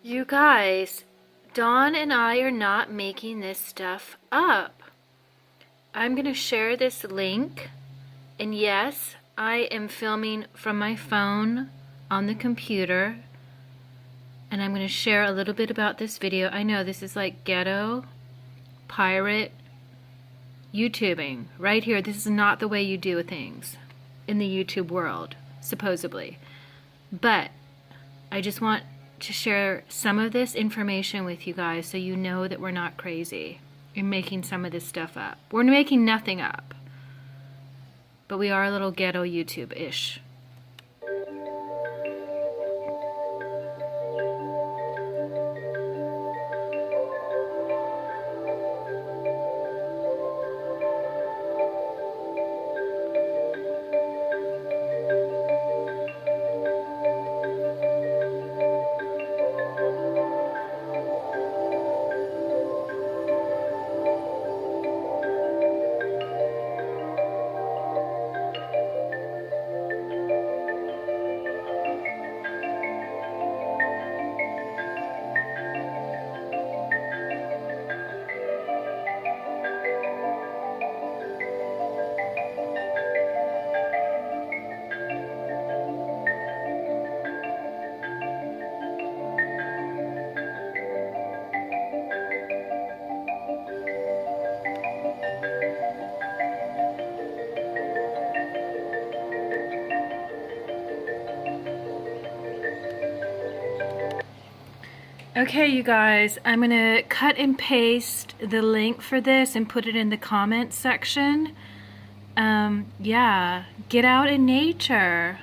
You guys, Dawn and I are not making this stuff up. I'm going to share this link, and yes, I am filming from my phone on the computer, and I'm going to share a little bit about this video. I know this is like ghetto, pirate, YouTubing. Right here, this is not the way you do things in the YouTube world, supposedly. But I just want to share some of this information with you guys so you know that we're not crazy in making some of this stuff up. We're making nothing up, but we are a little ghetto YouTube-ish. Okay, you guys, I'm going to cut and paste the link for this and put it in the comments section. Yeah, get out in nature.